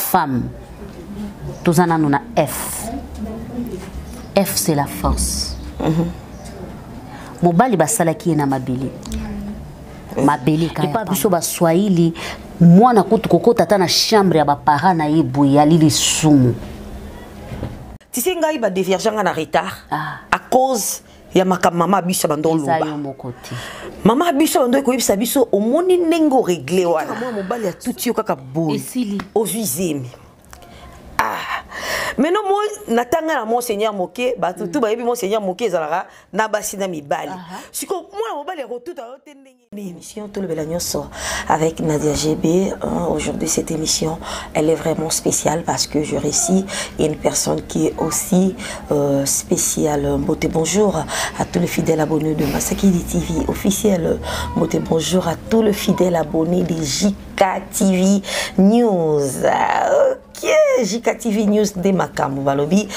femme tous en a F. F c'est la force. Mobali basalaki na mabeli. Mabeli kaya. Pas biso ba Swahili mwana kutu kokota tata na chambre ya ba parents na yebu ya lili sumu. Tu sais ngai ba divergent en retard à cause ya mama biso bandon luba. Mama biso bandon ko yebisa biso au moni nengo réglé wana. Moi mobali ya tuti yo kaka boy. Aux uzemi. Maintenant moi natanga na monseigneur moké ba tout ba yebi monseigneur moké zalara na basina mibali. Siko moi mobali ko tout a tendenge. Émission tout le belagnoso avec Nadia GB. Aujourd'hui cette émission elle est vraiment spéciale parce que je récite une personne qui est aussi spéciale. Beauté bonjour à tous les fidèles abonnés de Masakidi TV officiel. Beauté bonjour à tous les fidèles abonnés de JK TV News. JK TV News de Makamu Balobi,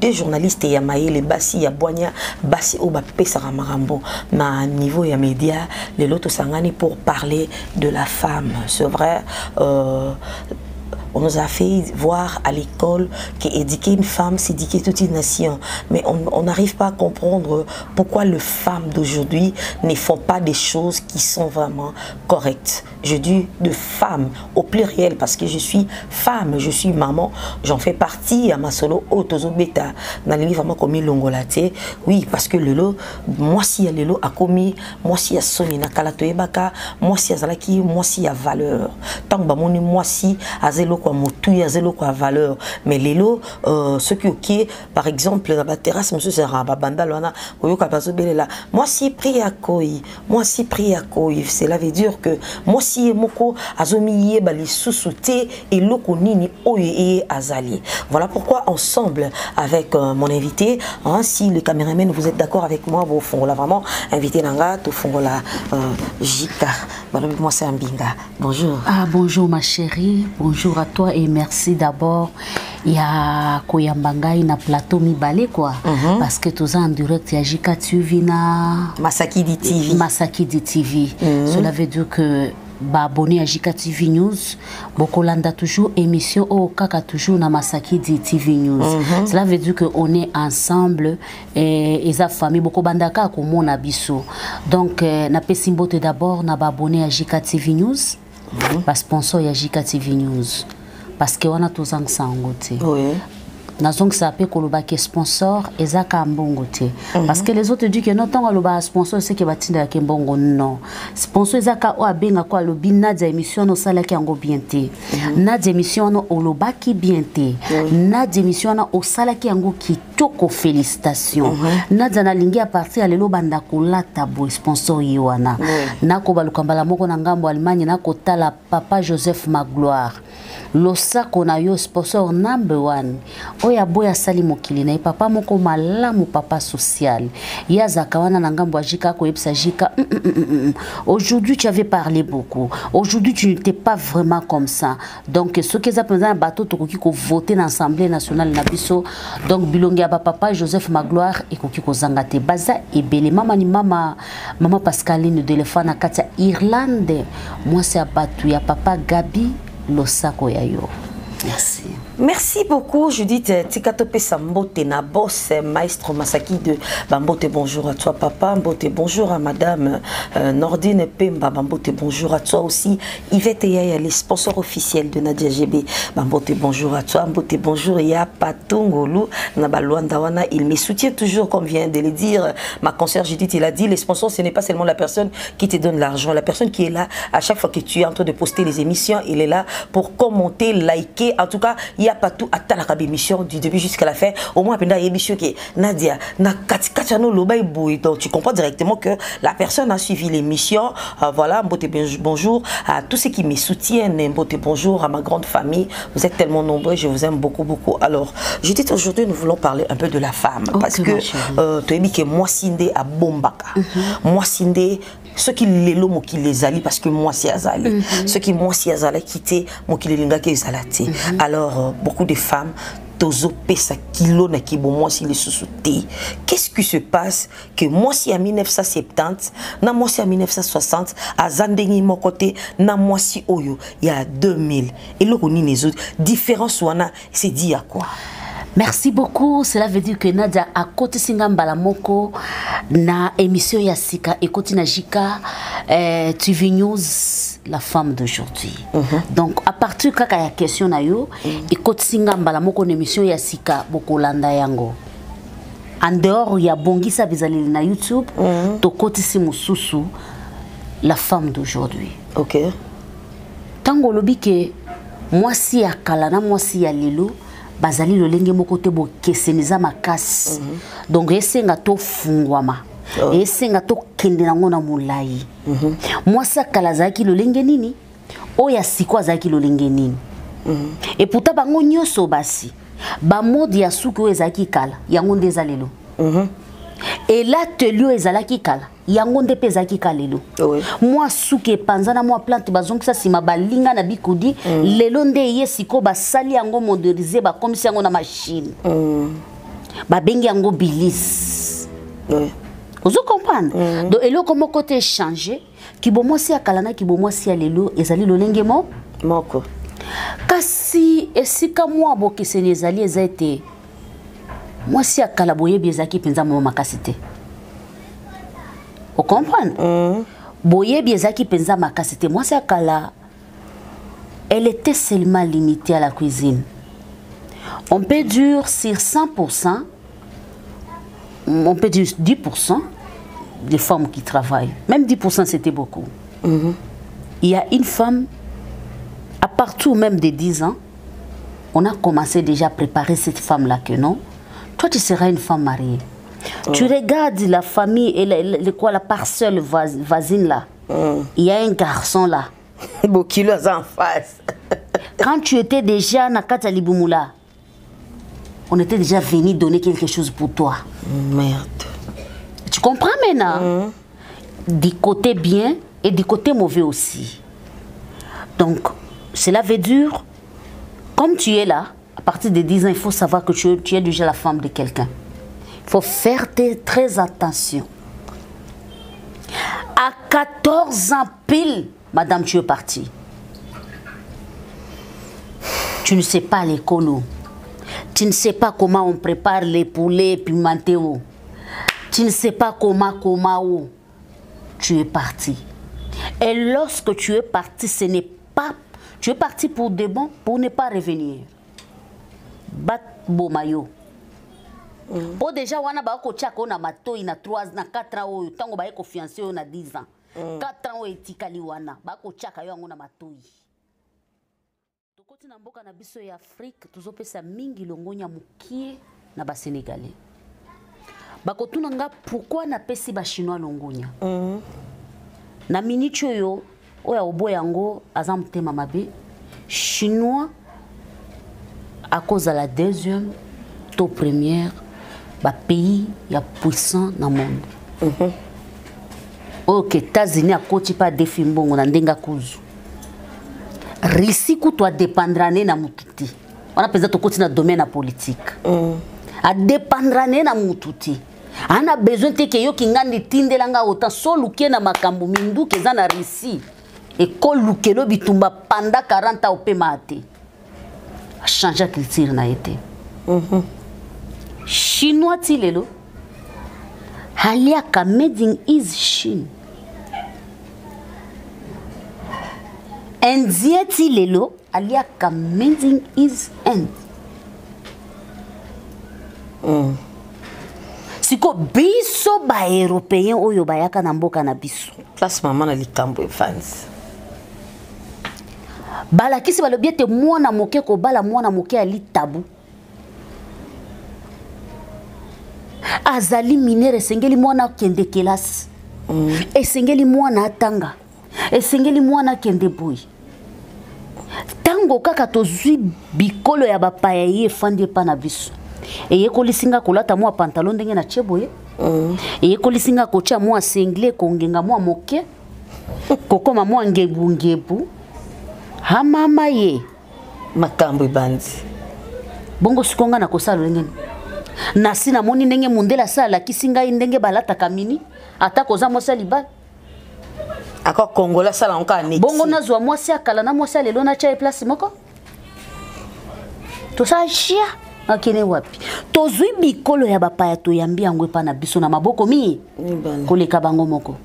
des journalistes Yamaye, les Bassi Yaboania, Bassi Oba Pesara Marambo, na niveau ya média, les lotos sangani pour parler de la femme. C'est vrai. On nous a fait voir à l'école qu'éduquer une femme, c'est éduquer toute une nation. Mais on n'arrive pas à comprendre pourquoi les femmes d'aujourd'hui ne font pas des choses qui sont vraiment correctes. Je dis de femmes au pluriel parce que je suis femme, je suis maman, j'en fais partie à ma solo autozo beta. Dans les livres vraiment commis longolate. Oui, parce que lelo, moi si a lelo a commis, moi si a soni na kalatoe baka, moi si a zalaki, moi si a valeur. Tant que bamoni moi si a zelo quoi motu ya zelo quoi valeur. Mais lelo ce qui ok par exemple dans la terrasse monsieur sera babanda lona oyoka bazo belela. Moi si prie à koi, moi si prie à koi, cela veut dire que moi si moko azomiye bali susute et loko nini oye azali. Voilà pourquoi ensemble avec mon invité, hein, si le caméraman vous êtes d'accord avec moi, vous font là vraiment invité nanga tout font là Jika. Moi c'est Ambinga. Bonjour. Ah bonjour ma chérie, bonjour à toi et merci d'abord. Il y a Koyambangai na plateau Mibale quoi parce que tous en direct il y a JK TV na Masakidi TV. Masakidi TV. Cela veut dire que bah abonné à JK TV News, Bokolanda toujours émission au kaka toujours na Masakidi TV News. Cela veut dire que on est ensemble et sa famille Bokobandaka ko mona biso. Donc na pesimbote d'abord na abonné à JK TV News. Pas sponsor ya JK TV News. Parce que on a tous ensemble. Oui. Nazong sapé koloba ke sponsor ezaka mbongo te parce que les autres disent que non tant koloba sponsor c'est que batinda ke mbongo non sponsor ezaka o abenga kwa lobi Nadia émission no sala ki yango bien te Nadia émission no oloba ki bien te Nadia émission no o sala ki yango kitoko félicitations Nadia na lingi a partir lelo banda kolata bo sponsor yiwana nako balukambala moko na ngambo Allemagne nako tala papa Joseph Magloire losa kona yo sponsor number 1 oya boya sali mokili na papa moko malamu papa social yaza kawana na ngambo ajika ko yebisa jika aujourd'hui tu avais parlé beaucoup aujourd'hui tu n'étais pas vraiment comme ça donc ce que ça pendant bateau to koki ko voter dans l'Assemblée nationale na biso donc bilongi ya papa Joseph Magloire et koki ko zangate baza ebele mama ni mama Pascaline de Lefana katia Irlande moi c'est abatu ya papa Gabi Losako yayo. Merci. Merci beaucoup Judith Tikatope Sambote na boss maestro Masaki de Bambote bonjour à toi papa Bambote bonjour à madame Nordine Pemba Bambote bonjour à toi aussi Yvette Yaya les sponsors officiels de Nadia GB Bambote bonjour à toi Bambote bonjour ya Patungolu Nabaluandawana il me soutient toujours comme vient de le dire ma consoeur Judith il a dit les sponsors ce n'est pas seulement la personne qui te donne l'argent la personne qui est là à chaque fois que tu es en train de poster les émissions il est là pour commenter liker en tout cas il y a pas tout à la émission du début jusqu'à la fin au moins pendant l'émission qui Nadia na katikachano lobay boy donc tu comprends directement que la personne a suivi l'émission voilà Mbote bonjour à tous ceux qui me soutiennent Mbote bonjour à ma grande famille vous êtes tellement nombreux je vous aime beaucoup alors je dis aujourd'hui nous voulons parler un peu de la femme parce que tu as dit que moi Sindé à Bombaka moi Sindé ceux qui les lomo qui les allie parce que moi si azali ceux qui moi si azali quitté moi qui les linga qui zalati alors beaucoup de femmes tozo pesa kilo na kibo moi si les sous-soutés. Qu'est-ce qui se passe que moi si en 1970 na moi si en 1960 à Zandengi mon côté na moi si oyo il y a 2000 et le roni les autres différence wana c'est dit à quoi? Merci beaucoup. Cela veut dire que Nadia a côté Singambala Moko na émission Yassika et côté Najika TV News la femme d'aujourd'hui. Donc à partir de la question na yo et côté Singambala Moko émission Yassika Bokolanda yango. En dehors il y a Bongisa Bizali na YouTube to côté Simususu la femme d'aujourd'hui. OK. Tango lobi que moi si akala na moi si ya lelo bazali lolenge moko te bo keseniza makasi donc esenga to fungwama esenga to kende nango na mulai moi sa kala zaki lolenge nini oya sikwa zaki lolenge nini et pourtant bango nyoso basi ba mode ya suku ezaki kala yango ndeza lelo et là telio ezalaki kala yango nde pezaki kalelo moi suke panzana moi plante bazongi sa sima balinga na bikudi lelo nde yesiko basali yango moderniser ba comme si yango na machine ba bengi yango bilis vous comprenez donc elo comme côté changer ki bo moi si akala na ki bo moi si lelo ezali lolenge moko kasi esika moi bo keseni ezali ezate moi si akala boye biezaki penza mo makasite. Vous comprenez? Boye biezaki penza makasite. Moi si akala elle était seulement limitée à la cuisine. On peut dire sur 100%, on peut dire 10% des femmes qui travaillent. Même 10% c'était beaucoup. Il y a une femme, à partir même de 10 ans, on a commencé déjà à préparer cette femme-là que non. Toi, tu seras une femme mariée. Tu regardes la famille et la parcelle voisine là. Il y a un garçon là. Bokilo en face. Quand tu étais déjà na Katalibumula, on était déjà venu donner quelque chose pour toi. Merde. Tu comprends maintenant? Du côté bien et du côté mauvais aussi. Donc, cela veut dire, comme tu es là, à partir de 10 ans, il faut savoir que tu es déjà la femme de quelqu'un. Il faut faire très attention. À 14 ans pile, madame, tu es partie. Tu ne sais pas les colos. Tu ne sais pas comment on prépare les poulets pimentés. Tu ne sais pas comment. Tu es partie. Et lorsque tu es partie, ce n'est pas... Tu es parti pour de bon, pour ne pas revenir. Bat bomayo. Pour déjà, on a bako tchako na mato ina 3 na 4 ans tango ba eko fiancé na 10 ans. 4 ans etikali wana bako tchaka yo na mato. Tokoti na mboka na biso ya Afrique tuzopesa mingi longonya mukie na ba Sénégalais. Bako tunanga pourquoi na pesi ba chinois longonya. Na minicho yo oya oboyango azam tema mabe chinois à cause de la deuxième taux première ba pays ya puissant dans le monde. Ok, États-Unis a côté pas défi mbongo na ndenga kuzu. Russie ku toi dépendra na mututi. On a pesé to côté na domaine politique. A dépendra na mututi. On a besoin te ke yo kingandi tindelanga autant so luke na makambo mindu ke za na Russie. Et ko lukelo bitumba pendant 40 ans au pemate. A changer culture na été. Chinois tilelo. Haliaka made in is Chine. Indien tilelo. Haliaka made in is Inde. Siko biso ba européen oyo bayaka na mboka na biso. Place maman na likambo fans. Bala kisi balobiete mwana moke ko bala mwana moke ali tabu. Azali minere sengeli mwana kende kelasi. Esengeli mwana atanga. Esengeli mwana kende boy. Tango kaka tozwi bikolo ya bapaya ye fandi pa na biso. Eye kolisinga kolata mwa pantalon ndenge na cheboye. Eye kolisinga kocha mwa sengle kongenga mwa moke. Kokoma mwa ngebu. Ha mama ye makambo bandi bongo sikonga na kosala ngene nasi na moni ndenge mundela sala kisinga ndenge balata kamini ata koza mosa libala aka kongola sala onka neti bongo nazwa mwasi akala na mwasi lelo na cha place moko to sa chia akene wapi tozwi bikolo ya bapaya to yambi yango pa na biso na maboko mi koleka bango moko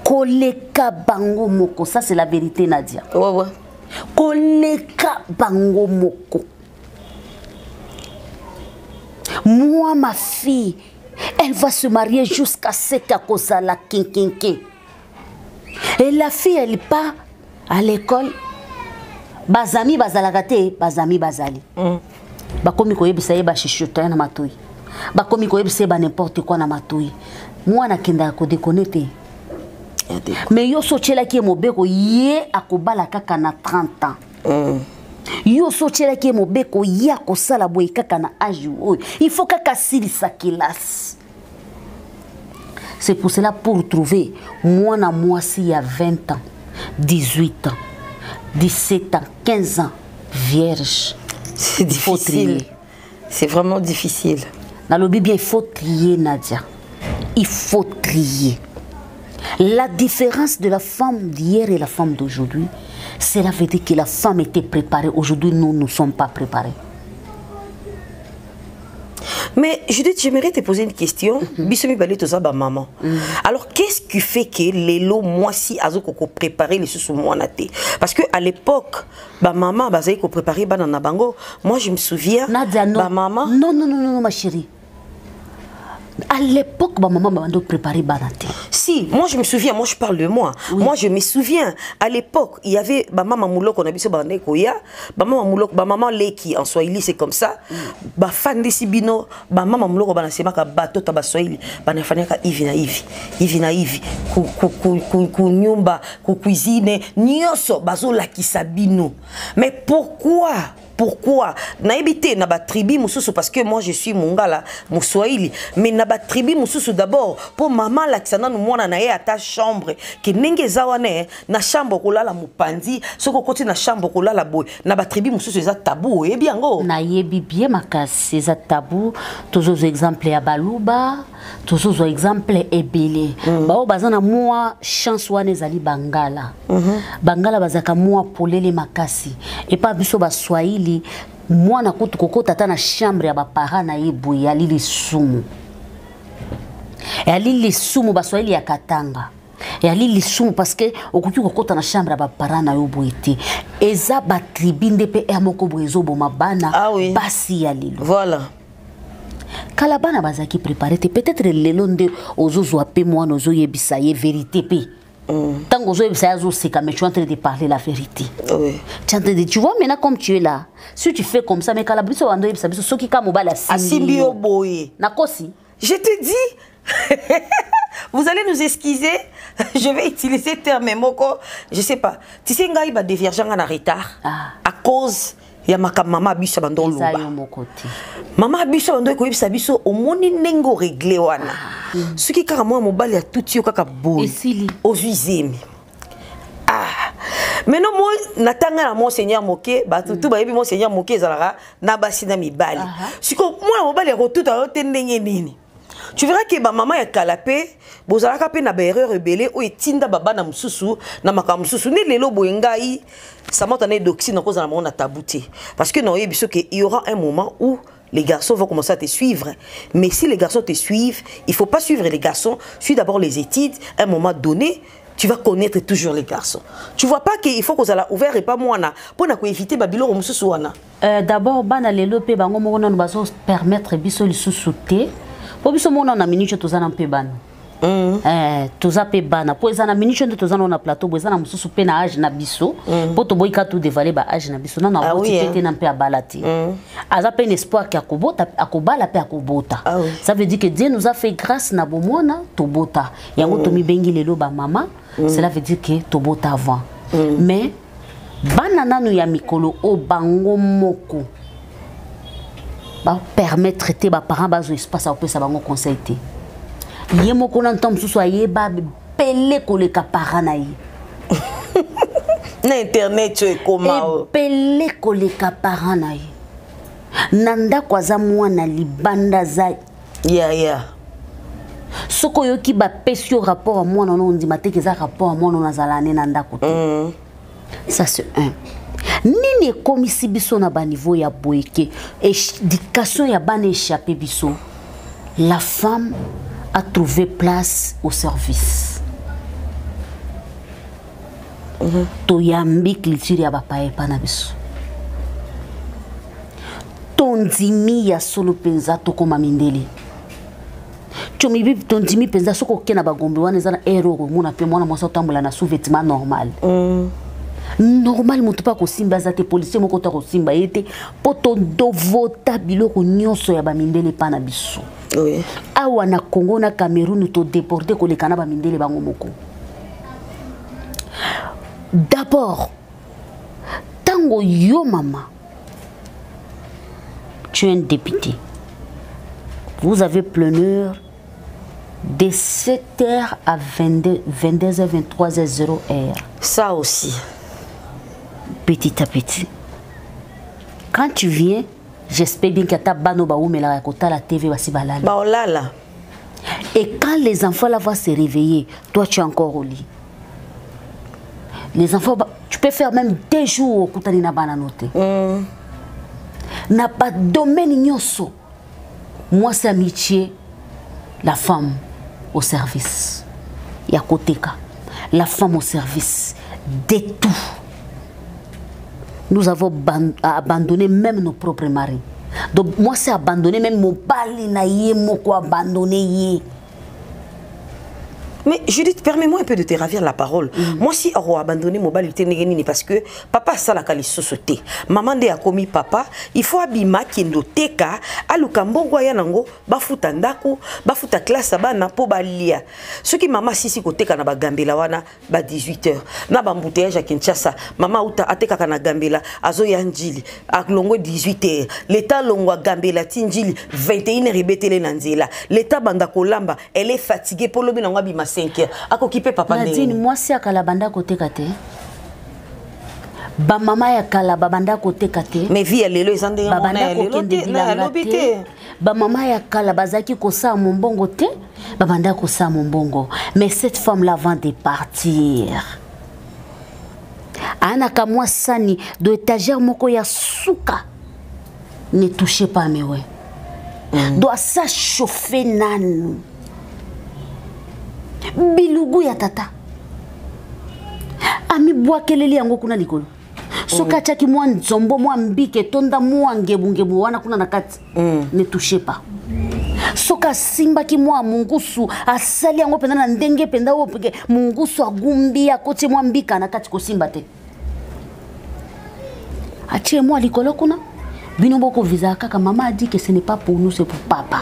koleka bango moko, ça c'est la vérité Nadia. Ouais. Koleka bango moko. Moi ma fille, elle va se marier jusqu'à ce qu'à cause la kinkinkin. Et la fille elle part à l'école. Bazami bazalagate, bazami bazali. Bakomi koyebisa ye ba chichota na matoi. Bakomi koyebisa ba n'importe quoi na matoi. Moi na kenda ko déconnecter. Mais yo sochela ki mobeko ye akobala kaka na 30 ans. Yo sochela ki mobeko ye akosala boy kaka na âge oyo. Il faut kaka silisa kilas. C'est pour cela pour trouver moi na moi si il y a 20 ans, 18 ans, 17 ans, 15 ans vierge. C'est difficile. C'est vraiment difficile. Dans le Bible, il faut trier Nadia. Il faut trier. La différence de la femme d'hier et la femme d'aujourd'hui, c'est la vérité que la femme était préparée. Aujourd'hui, nous ne sommes pas préparés. Mais Judith, j'aimerais te poser une question. Maman. Alors, qu'est-ce qui fait que les lots, moi, si, ont préparé les sous moi parce qu'à l'époque, maman, a préparé banana bango. Moi, je me souviens. Nadia, non. Maman. Non, ma chérie. À l'époque, ma maman m'a préparé banate. Si, moi je me souviens, moi je parle de moi. Oui. Moi je me souviens, à l'époque, il y avait ma maman Moulok, on a vu ce bandé koya, ma maman Moulok, ma maman Leki en Swahili, c'est comme ça. Ma fan de Sibino, ma maman Moulok, on a sema ka bateau taba Swahili, bana fanaka Ivi, ku nyumba, ku cuisine, nyoso bazo la kisabino. Mais pourquoi na ebité na ba tribu mususu parce que moi je suis mongala muswahili mais na ba tribu mususu d'abord pour maman la kisana nous mona na ye ata chambre que nenge zawane na chambre ko lala mupandi soko koti na chambre ko lala boy na ba tribu mususu za tabou et bien ngo na yebi bien makasi za tabou toujours exemple ya baluba toujours exemple ebele bao bazana moi chance wane zali bangala bangala bazaka moi polele makasi et pas biso ba swahili moi na kutu kokota ta na chambre ya ba parents na yebu ya lili sumu ba swahili ya katanga ya lili sumu parce que okuti kokota na chambre ya ba parents na yebu ete eza ba tribinde pe ya moko boezo boma bana basi ya lilo voilà. Kala bana bazaki préparé peut-être lelo nde ozozo ape moi nozo yebisa ye vérité pe tant que c'est mais tu es en train de parler la vérité. Oui. Tu vois maintenant comme tu es là. Si tu fais comme ça, mais quand la brise va ce qui comme la Simbio boy. Nakosi. Je te dis. Vous allez nous excuser. Je vais utiliser le terme moko. Je sais pas. Tu sais ngai ba divergent en retard à cause ya maman biso bandon luba. Maman biso bandon ko yebisa biso omoni nengo régler wana. Ce qui kaka moi mobali ya tout yo kaka boy. Aux uzemi. Maintenant moi natanga na monseigneur moké ba tout ba yebi monseigneur moké zalara na basina mibali. Siko moi mobali ya tout a tendenge nini. Tu verras que ma maman est calapé, bozalaka pe na ba erreur rebelle o etinda baba na mususu na maka mususu ne lelo boengai ça m'a donné doxine cause na mona tabouté parce que non yebiso que il y aura un moment où les garçons vont commencer à te suivre. Mais si les garçons te suivent, il faut pas suivre les garçons, suis d'abord les études, à un moment donné tu vas connaître toujours les garçons. Tu vois pas qu'il faut qu'on soit ouvert et pas moi pour éviter babilo mususu wana. D'abord bana lelo pe bango mo na baso permettre biso lisusu te. Po biso mona na minute tozana mpe bana. Toza pe bana. Po ezana minute nde tozana na plateau, bo ezana mususu pe na âge na biso. Po to boyika tout dévaler ba âge na biso. Non na petite na mpe abalati. Aza pe un espoir ki akobota, akobala pe akobota. Ça veut dire que Dieu nous a fait grâce na bomona tobota. Yango to mi bengi lelo ba mama, cela veut dire que tobota avant. Mais bana nanu ya mikolo o bango moko. Permettre traiter les parents bazo espace au ça bango conseil té yemo ko nan tom susu ayeba pele ko le parents na yi na internet tu es comment pele ko le parents na yi nanda kwaza mwana libanda za soko yoki ba pesio rapport à mwana non ndima te keza rapport à mwana nazala ne nanda ko ça c'est un nini komisi biso na ba niveau ya boyeke éducation ya bana échappé biso la femme a trouvé place au service to yambi culture ya bapa epana biso tondimi ya solo penza to koma mindeli chomi bi tondimi penza soko kena bagombe wana zana erreur mona pe mwana mosa tambola na sous-vêtement normal normal mutu pa ko simba za te policier moko ta ko simba yete poto do vota biloko nyonso ya ba mindele pana biso oui awa na Congo na Cameroun to déporter ko le kana ba mindele bango moko. D'abord, tango yo mama, tu es un député. Vous avez pleneur de 7h à 22h, 23h, 0h. Ça aussi. Petit à petit. Quand tu viens, j'espère bien que ta bano ba ou la kota la TV va si balala. Ba olala. Et quand les enfants là vont se réveiller, toi tu es encore au lit. Les enfants, tu peux faire même 2 jours au kutani na bana noté. N'a pas de domaine nyoso. Moi c'est amitié, la femme au service. Yakoteka, la femme au service de tout. Nous avons abandonné même nos propres maris. Donc moi c'est abandonner même mon bali na yé moko abandonné yé. Mais Judith, permets-moi un peu de te ravir la parole. Moi, si on a abandonné mon bal, parce que papa ça la kaliso sauté. Maman de a commis papa, il faut abima kendo teka, alukambongo ya nango, bafuta ndako, bafuta classe bana po balia. Ce qui maman sisi ko teka na ba gambela wana ba 18h. Na ba mbouteillage à Kinshasa, maman uta ateka kana gambela azo ya njili, ak longo 18h. L'état longo gambela tinjili 21h betele nanzela. L'état banda kolamba, elle est fatiguée pour lobi nango abima 5h. Ako kipe papa Nadine, moi si akala banda kote kate. Ba mama ya kala babanda kote kate. Mais vie lelo ezande ya mona lelo te. Ba mama ya kala bazaki kosa mombongo te. Babanda kosa mombongo. Mais cette femme là avant de partir. Ana kamwa sani do étagère moko ya suka. Ne touchez pas mais ouais. Doit ça chauffer nan. Bilugu ya tata. Ami bwa kelele yango kuna likolo. Soka chaki mwa nzombo mwa mbike tonda mwa ngebu wana kuna nakati. Ne touchez pas. Soka simba ki mwa mungusu asali yango penda na ndenge penda wo peke mungusu agumbi ya kote mwa mbika nakati ko simba te. Achie mwa likolo kuna. Bino boko visa kaka maman a dit que ce n'est pas pour nous c'est pour papa.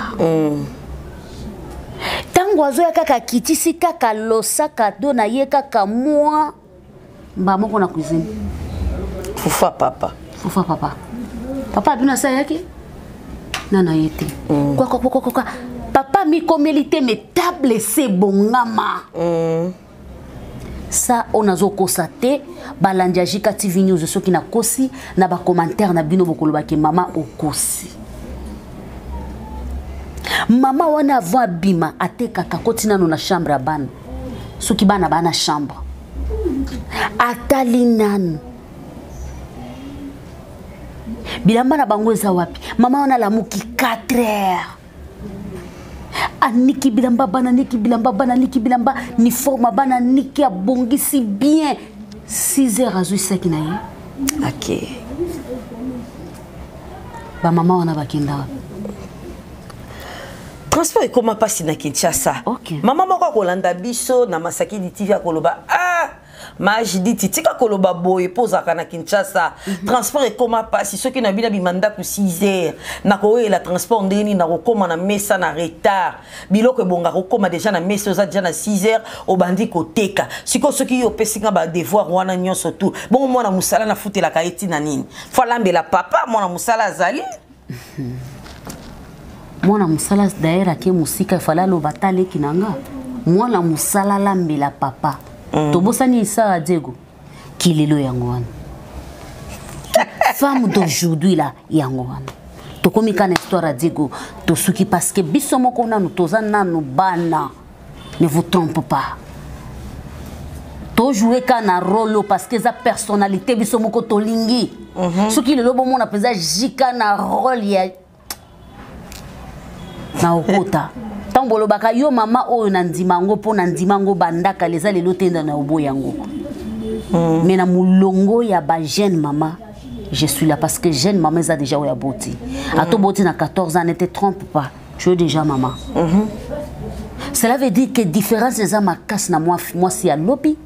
Tango ya kaka kitisi kaka losa kado na ye kaka moi ba moko na cuisine. Fufa papa. Fufa papa. Papa bina sa yake? Nana yete. Quoi. Papa mi komélité mais table c'est bongama. Ça on a zo constaté balandia jika TV News soki na kosi na ba commentaire na bino bokoloba ke mama okosi. Mama wana avant bima ateka kakotina no na chambre ya bana. Soki bana bana chambre. Atali nanu. Bilamba na bango eza wapi? Mama wana la muki 4h. Aniki bilamba bana niki bilamba ni forma bana niki abongisi bien 6h azui seki na ye. OK. Ba mama wana bakenda wapi? Transport comment passe na Kinshasa. Okay. Maman moko kolanda biso na masaki di TV koloba ma jiditi tika koloba boye pozaka na Kinshasa. Transport comment passe ceux qui na bina bimanda ku 6h na ko la transport ndeni na ko koma na mesa na retard. Biloko bonga ko koma déjà na mesa za déjà na 6h au bandi ko teka. Siko ceux qui yo pesinga ba devoir wana nyonso tout. Bon moi na musala na futela ka eti na nini. Faut la papa moi na musala zali. Mwana musala daera ke musika fala lo batale kinanga. Mwana musala lambela papa. Tobosani isa Diego. Kilelo yango wana. Femme d'aujourd'hui là yango wana. tokomi kana histoire à Diego to suki parce que biso moko nanu toza nanu bana ne vous trompe pas to jouer kana rôle parce que sa personnalité biso moko tolingi soki lelo bo mona penza jika na rôle ya na okota tambolo baka yo mama oyo na ndimango po na ndimango bandaka leza lelo tenda na obo yango mais na mulongo ya ba jeune maman je suis là parce que jeune maman ça déjà oya boti ato boti na 14 ans ne te trompe pas tu es déjà maman cela veut dire que différence les ma casse na moi si à lobby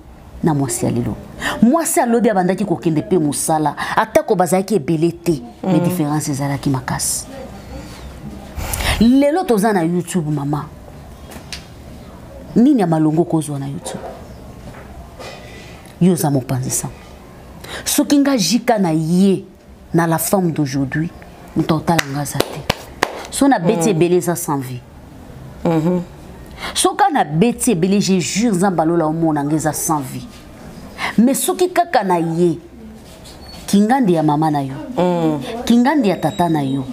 na moi si à lelo moi si à lobby abandaki ko kende pe musala atako bazaki ebelete mais différence les ala ki makasi lelo toza na YouTube mama nini ya malongo kozwa na YouTube yo za mopanzisa soki nga jika na ye na la femme d'aujourd'hui mutotala ngaza te so na beti ebele za sans vie soka na beti ebele je jure nzamba lola omona ngeza sans vie mais soki kaka na ye kingandi ya mama na yo kingandi ya tata na yo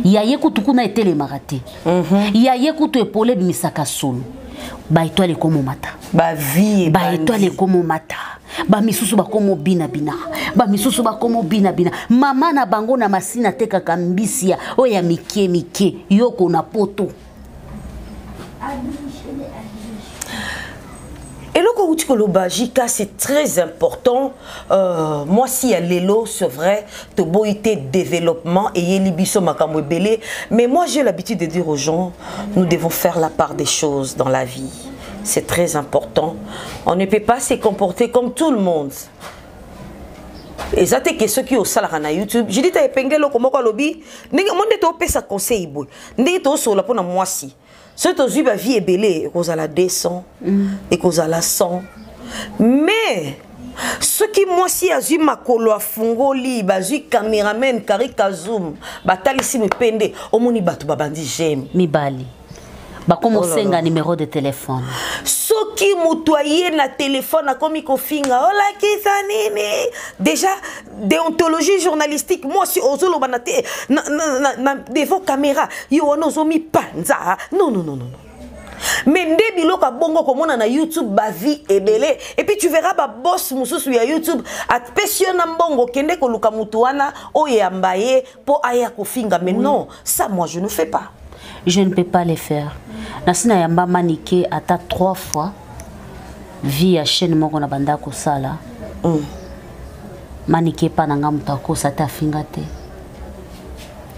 ya ye kutu na etelemaka te ya ye kutu epole bimisaka solo ba étoile komo mata ba vie ba étoile komo mata ba misusu ba komo bina bina ba misusu ba komo bina bina mama na bango na masina teka kambisia oya mike mike yoko na poto et le Koutikoloba Jika c'est très important moi si à l'élo c'est vrai to boité développement et yelibiso makambo belé mais moi j'ai l'habitude de dire aux gens nous devons faire la part des choses dans la vie c'est très important on ne peut pas se comporter comme tout le monde et ça c'est que ceux qui au salaire na YouTube je dis ta epengelo comme quoi lobby ndenge monde to pesa conseil boy ndenge to so la pona moi si ce que tu as vie est belle et qu'on a la 200 et qu'on a la 100 mais ce qui moi si a eu ma colo à fungoli bazu caméraman karika zoom batali si me pende au moni batu babandi j'aime mi bali ba comme senga numéro de téléphone soki mutoyer na téléphone a comme kofinga ola kisanini déjà déontologie journalistique moi si ozolo banate na devant caméra yo onozo mi panza non mais nde biloko bongo komona na YouTube ba vie ebele et puis tu verras ba boss mususu ya YouTube atpesiona mbongo kende ko luka mutu wana oyambaye po aya kofinga mais non ça moi je ne fais pas. Je ne peux pas les faire. Nasina yamba maniqué ata 3 fois via chaîne moko na banda ko sala. Maniqué pa nanga mutako sata fingate.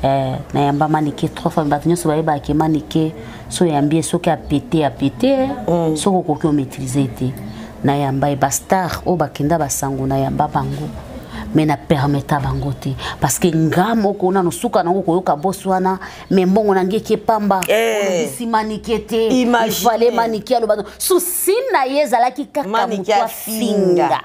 Na yamba maniqué 3 fois batinyo so ba ke maniqué so yambie so ki a pété so ko ko maîtriser te. Na yamba ba star o bakenda basango na yamba bango. Mais na permettre bango te parce que ngamo ko na nusuka nango ko yoka boswana mais mbongo nange ke pamba si maniquete il fallait maniquer le bado souci na yezala ki kaka mutwa finga.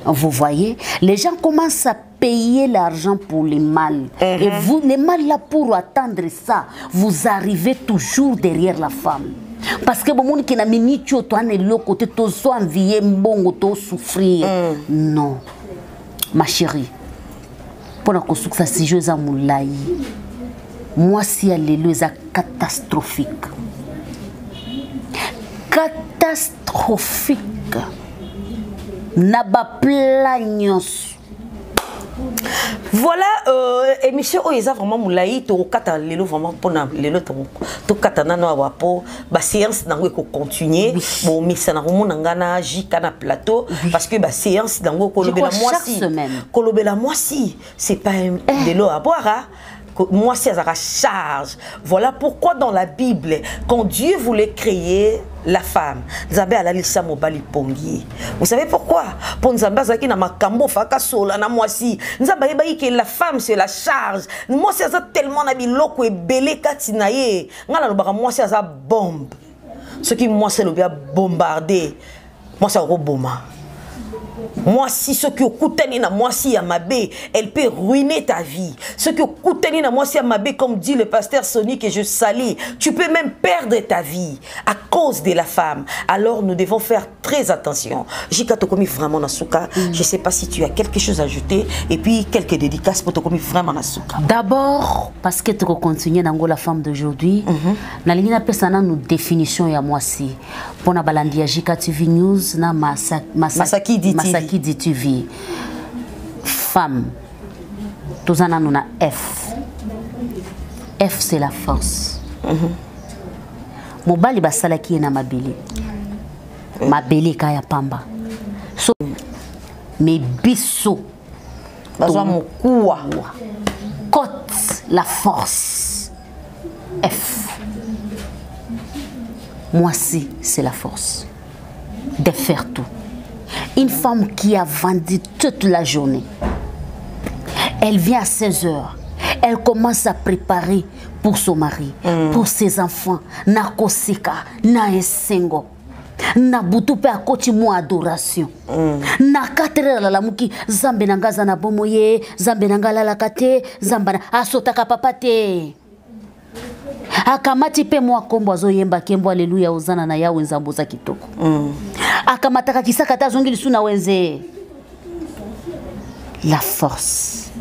Vous voyez, les gens commencent à payer l'argent pour les mâles. Et vous, les mâles là, pour attendre ça, vous arrivez toujours derrière la femme. Parce que bon monde qui n'a minute toi ne le côté to so envier mbongo to souffrir. Non. Ma chérie. Pour que ça si je za moulai. Moi si elle est catastrophique. Catastrophique. Naba plagnos. Voilà, émission Oeza vraiment moulaï, to kata lelo vraiment pour na lelo to kata na no awapo, ba séance nango ko continuer, bon misa na romo nangana jika na plateau parce que ba séance nango kolobela moisi. Kolobela moisi, c'est pas de l'eau à boire. Moi, c'est à la charge. Voilà pourquoi dans la Bible, quand Dieu voulait créer la femme, Nzambe ala lisa mobali pongi. Vous savez pourquoi? Pour Nzambe zaki na makambo faka sola na moisi. Nzambe yebayi que la femme c'est la charge. Moi c'est ça tellement na biloko ebele katina ye. Ngala lobaka moi c'est ça bombe. Ce qui moi c'est le bien bombardé. Moi c'est roboma. Moi, si ce qui est na moi si Amabé, elle peut ruiner ta vie. Ce qui est na moi si Amabé, comme dit le pasteur Sonny que je salue, tu peux même perdre ta vie à cause de la femme. Alors nous devons faire très attention. Jika Tokomi vraiment Nasuka, je ne sais pas si tu as quelque chose à ajouter et puis quelques dédicaces pour Tokomi vraiment Nasuka. D'abord, parce que tu continues dans la femme d'aujourd'hui, na ligne na nous définition ya moi si pour na balandi Jika TV News na Masaki dit TV femme tous en nous na F c'est la force mobali basalaki na mabeli mabeli kaya pamba so mais biso bazwa mokuwa côte la force F moi si c'est la force de faire tout. Une femme qui a vendu toute la journée, elle vient à 16 h, elle commence à préparer pour son mari, pour ses enfants, na koseka, na esengo, na butu pe akoti mo adoration, na 4 h la muki zambe nanga zana bomoye, zambe nanga la kate, zambana asotaka papate. Akamati pe mwa kombo azoyemba kembo haleluya uzana na yawe nzambo za kitoko. Akamataka kisaka tazongi lisuna wenze. La force.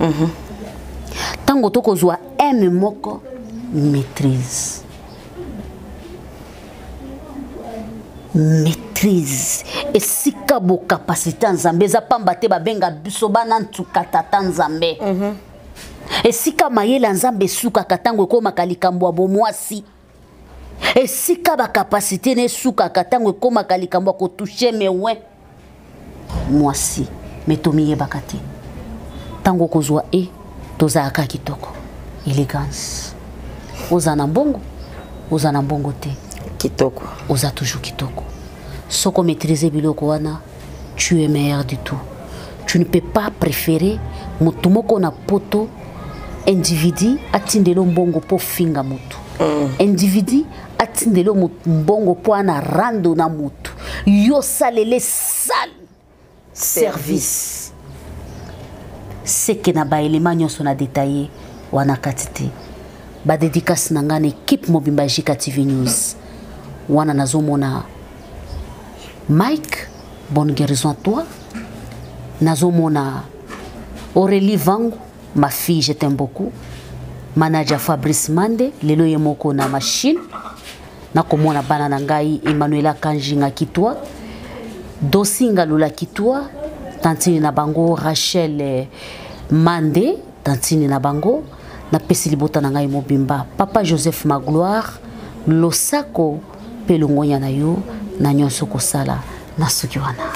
Tango toko zwa aime moko maîtrise. Maîtrise. Et sika bo capacité nzambe za pamba te babenga biso bana ntukata tanzambe. Et si kamayela nzambe suka katango ko makalikambo abo mwasi. Et si ka ba capacité ne suka katango ko makalikambo ko toucher mewe mwasi metomiye bakati. Tango kozwa toza aka kitoko. Élégance. Oza na mbongo te. Kitoko. Oza toujours kitoko. Soko maîtriser biloko wana, tu es meilleur du tout. Tu ne peux pas préférer mutumoko na poto individu atindelo mbongo po finga mutu. Individu atindelo mbongo po ana rando na mutu. Yo salele sal service. C'est que na ba élément nyonso na détaillé wana katite. Ba dédicace na ngane équipe Mobimba Jika TV News. Wana nazomona Mike, bonne guérison à toi. Nazomona Aurélie Vango, ma fille, je t'aime beaucoup. Manager Fabrice Mande, lelo yemoko na machine. Nakomona bana nangai Emmanuela Kanjinga Kitwa. Dosinga Lula Kitwa. Tantini na bango Rachel Mande, tantini na bango. Na pesi libota nangai Mobimba. Papa Joseph Magloire, Losako, Pelongonya na yo, na nyonso kosala na sukiwana.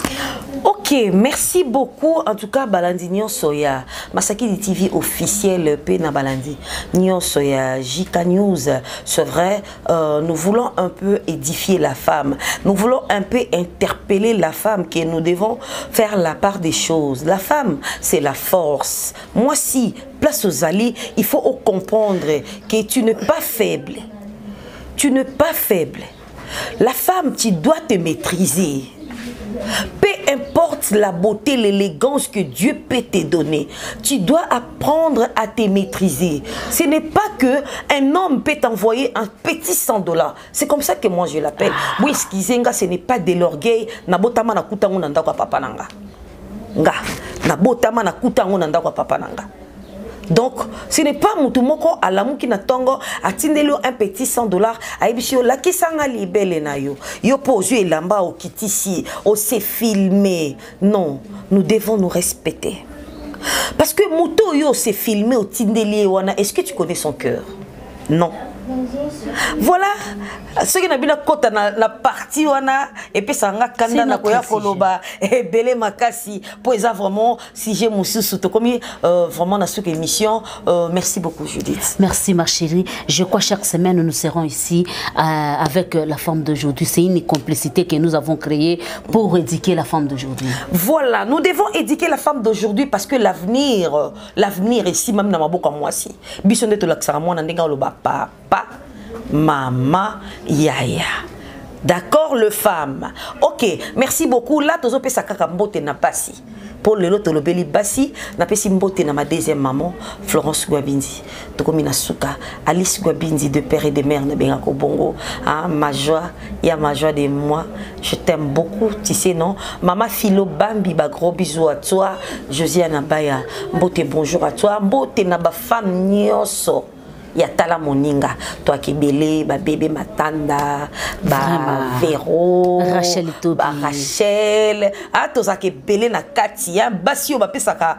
Ok, merci beaucoup. En tout cas, Balandi Nyon Soya, Masaki TV officiel P na Balandi Nyon Soya, Jika News. C'est vrai, nous voulons un peu édifier la femme. Nous voulons un peu interpeller la femme, que nous devons faire la part des choses. La femme, c'est la force. Moi, si, place aux alliés, il faut comprendre que tu n'es pas faible. Tu n'es pas faible. La femme, tu dois te maîtriser. Peu importe la beauté, l'élégance que Dieu peut te donner, tu dois apprendre à te maîtriser. Ce n'est pas que un homme peut t'envoyer un petit $100. C'est comme ça que moi je l'appelle. Oui, ce n'est pas de l'orgueil. Nabotama na kutango nanda kwa papa nanga. Nga, nabotama na kutango nanda kwa papa nanga. Donc, ce n'est pas Moutoumoko à l'amour qui n'a tongo à tindelo un petit $100 à ebisio la qui sanga libelle na yo. Yo posu lamba au kitisi, au se filmer. Non, nous devons nous respecter. Parce que Mouto yo se filmer au tindeli wana, est-ce que tu connais son cœur? Non. Voilà ce qui n'a pas kota na partie wana et puis ça nga kanda na koya koloba et belé makasi pour ça vraiment si j'ai mon sous to comme vraiment dans cette émission. Merci beaucoup Judith. Merci ma chérie. Je crois chaque semaine nous serons ici avec la femme d'aujourd'hui. C'est une complicité que nous avons créée pour éduquer la femme d'aujourd'hui. Voilà, nous devons éduquer la femme d'aujourd'hui parce que l'avenir ici même dans ma boca moi si bisonde to laksara moi ndenga loba papa, maman, yaya. D'accord, le femme. Ok, merci beaucoup. Là, tu as kaka mbote na pasi. Pour le lot, le basi, na pesi mbote na ma deuxième maman, Florence Gwabindi. Tokomi na suka, Alice Gwabindi, de père et de mère, na bengako bongo. Ah, ma joie, il y a ma joie de moi. Je t'aime beaucoup, tu sais, non? Maman Philo Bambi, ba gros bisous à toi. Josiane Abaya, mbote bonjour à toi. Mbote na ba femme nyoso. Ya tala moninga toi qui belé ba bébé matanda ba Véro Rachel Tobi ba Rachel a to za ke belé na kati ya basi o ba pesaka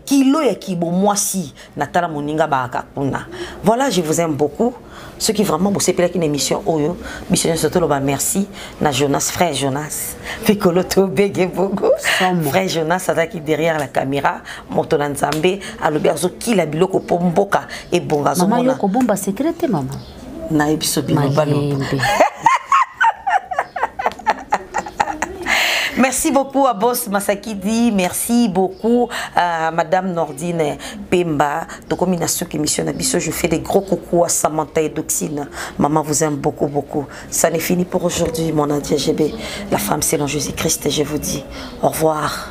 kilo ya kibo mwasi na tala moninga ba kakuna. Voilà, je vous aime beaucoup. Ceux qui vraiment bossé pour une émission oyo mission surtout ba merci na Jonas, frère Jonas Piccolo Tobege Bogo frère Jonas azaki derrière la caméra Motola Nzambe aloberzo ki la biloko pomboka et bongazo mama yoko bomba secrète maman na ebiso bino balo. Merci beaucoup à Boss Masakidi, merci beaucoup à Madame Nordine Pemba. De combination qui mission Abisso, je fais des gros coucou à Samantha et Doxine. Maman vous aime beaucoup, beaucoup. Ça n'est fini pour aujourd'hui, mon Nadia GB. La femme, c'est l'en Jésus-Christ et je vous dis au revoir.